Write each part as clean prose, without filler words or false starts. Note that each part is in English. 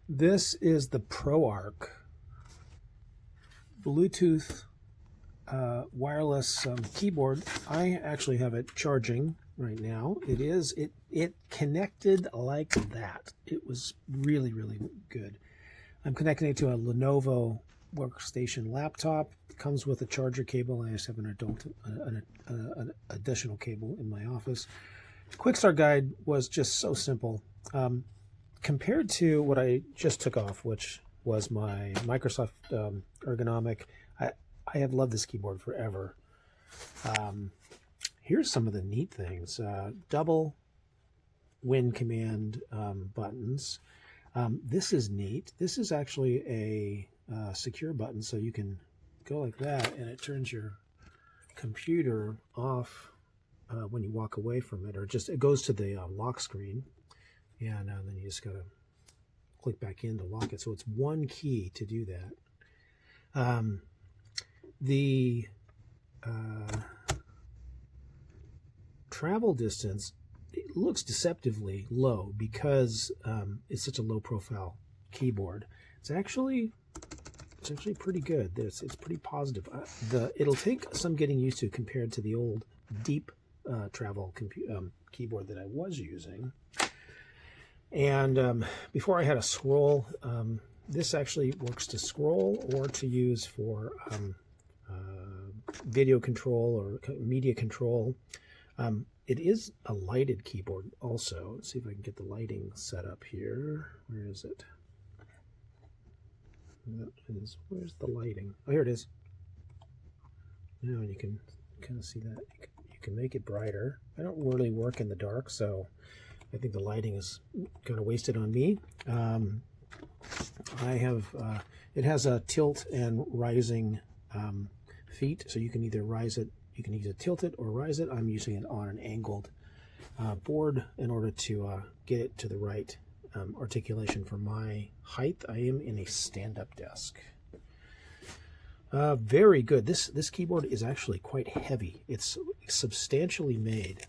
This is the ProArc Bluetooth wireless keyboard. I actually have it charging right now. It connected like that. It was really, really good. I'm connecting it to a Lenovo workstation laptop. It comes with a charger cable. I just have an additional cable in my office. Quick start guide was just so simple. Compared to what I just took off, which was my Microsoft Ergonomic, I have loved this keyboard forever. Here's some of the neat things. Double Win command buttons. This is neat. This is actually a secure button, so you can go like that and it turns your computer off when you walk away from it, or just it goes to the lock screen, and then you just gotta click back in to lock it. So it's one key to do that. The travel distance, it looks deceptively low because it's such a low profile keyboard. It's actually pretty good. It's pretty positive. It'll take some getting used to compared to the old deep travel keyboard that I was using. And before I had a scroll. This actually works to scroll or to use for video control or media control. It is a lighted keyboard also. Let's see if I can get the lighting set up here. Where is it? Where's the lighting? Oh, here it is. Now you can kind of see that. You can make it brighter. I don't really work in the dark, so I think the lighting is kind of wasted on me. It has a tilt and rising feet, so you can either rise it, you can either tilt it or rise it. I'm using it on an angled board in order to get it to the right articulation for my height. I am in a stand-up desk. Very good. This keyboard is actually quite heavy. It's substantially made.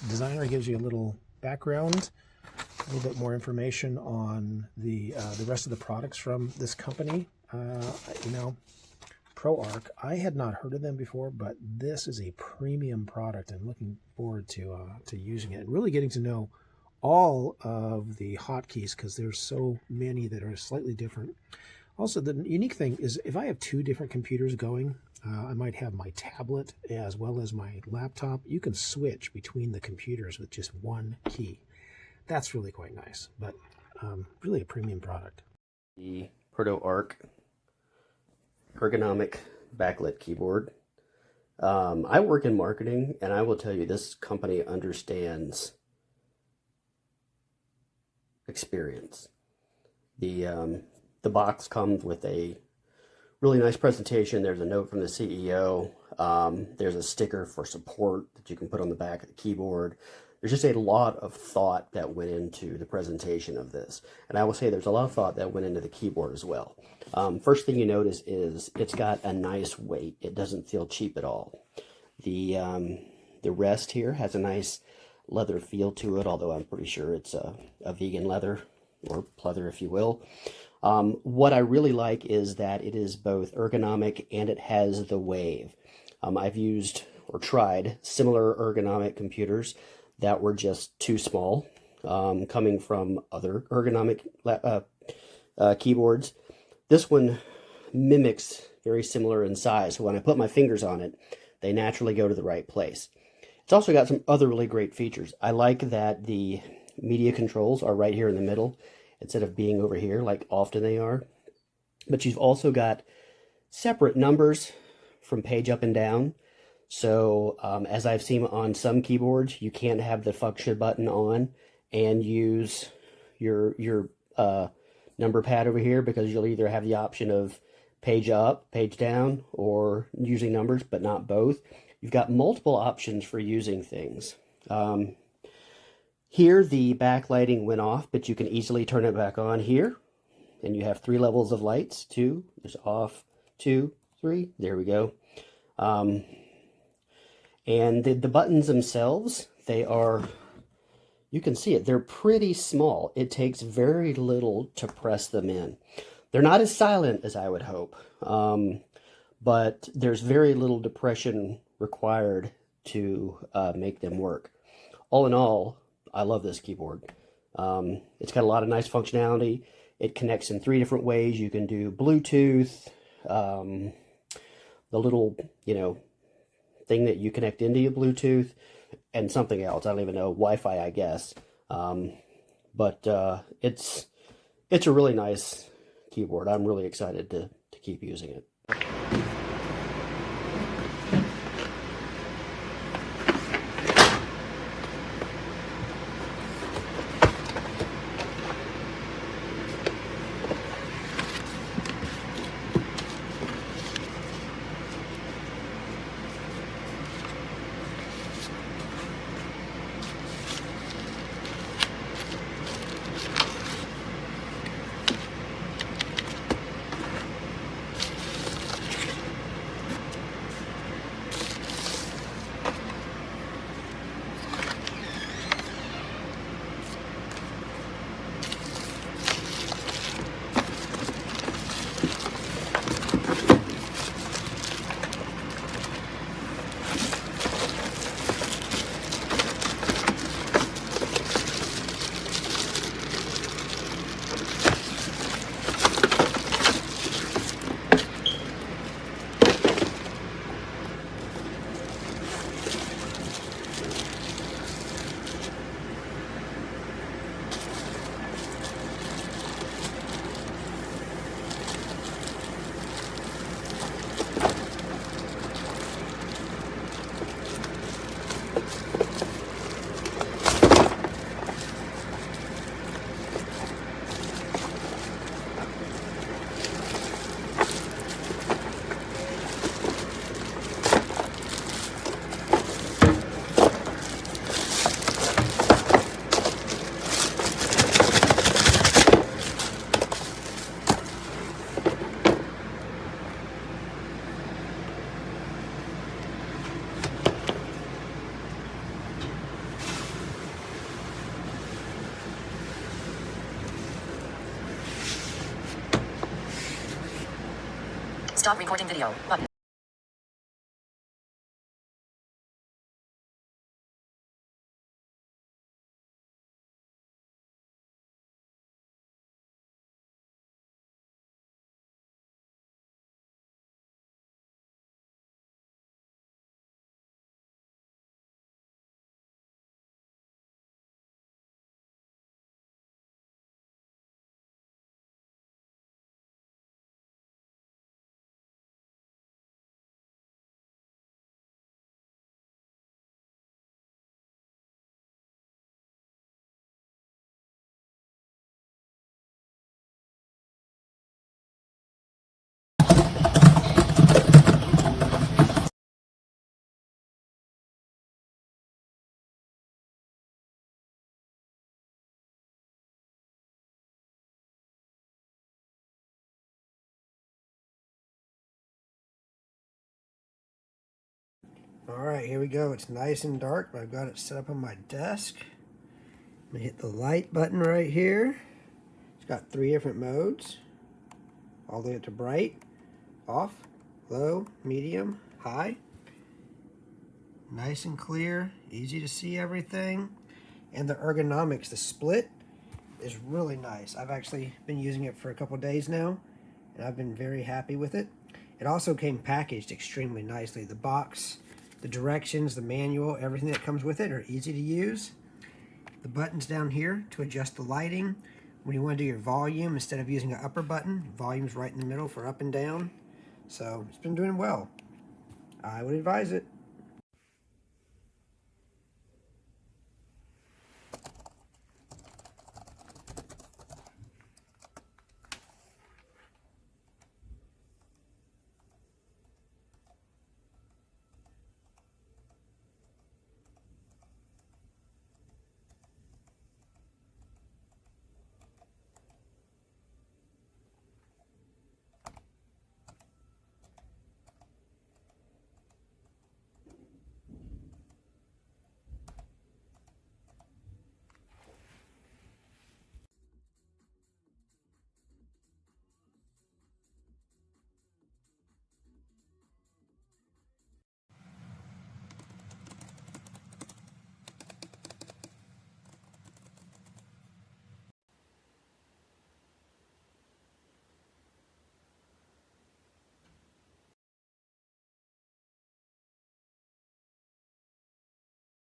Designer gives you a little background, a little bit more information on the rest of the products from this company. ProArc, I had not heard of them before, but this is a premium product. I'm looking forward to using it and really getting to know all of the hotkeys, because there's so many that are slightly different. Also, the unique thing is if I have two different computers going, I might have my tablet as well as my laptop. You can switch between the computers with just one key. That's really quite nice, but really a premium product. The ProtoArc Ergonomic Backlit keyboard. I work in marketing, and I will tell you this company understands experience. The box comes with a really nice presentation. There's a note from the CEO. There's a sticker for support that you can put on the back of the keyboard. There's just a lot of thought that went into the presentation of this. And I will say there's a lot of thought that went into the keyboard as well. First thing you notice is it's got a nice weight. It doesn't feel cheap at all. The rest here has a nice leather feel to it, although I'm pretty sure it's a vegan leather, or pleather if you will. What I really like is that it is both ergonomic and it has the wave. I've used or tried similar ergonomic computers that were just too small, coming from other ergonomic keyboards. This one mimics very similar in size, so when I put my fingers on it, they naturally go to the right place. It's also got some other really great features. I like that the media controls are right here in the middle instead of being over here like often they are. But you've also got separate numbers from page up and down. So as I've seen on some keyboards, you can't have the function button on and use your number pad over here, because you'll either have the option of page up, page down, or using numbers, but not both. You've got multiple options for using things. Here the backlighting went off, but you can easily turn it back on here. And you have 3 levels of lights. 2, there's off, 2, 3, there we go. And the buttons themselves, they are you can see it. They're pretty small. It takes very little to press them in. They're not as silent as I would hope, but there's very little depression required to make them work. All in all, I love this keyboard. It's got a lot of nice functionality. It connects in 3 different ways. You can do Bluetooth, the little, thing that you connect into your Bluetooth, and something else. I don't even know, Wi-Fi, I guess. But it's a really nice keyboard. I'm really excited to keep using it. Stop recording video button. Alright, here we go. It's nice and dark, but I've got it set up on my desk. I'm going to hit the light button right here. It's got 3 different modes. All the way up to bright, off, low, medium, high. Nice and clear, easy to see everything. And the ergonomics, the split, is really nice. I've actually been using it for a couple days now, and I've been very happy with it. It also came packaged extremely nicely. The box, the directions, the manual, everything that comes with it are easy to use. The buttons down here to adjust the lighting. When you want to do your volume, instead of using an upper button, volume's right in the middle for up and down. So it's been doing well. I would advise it.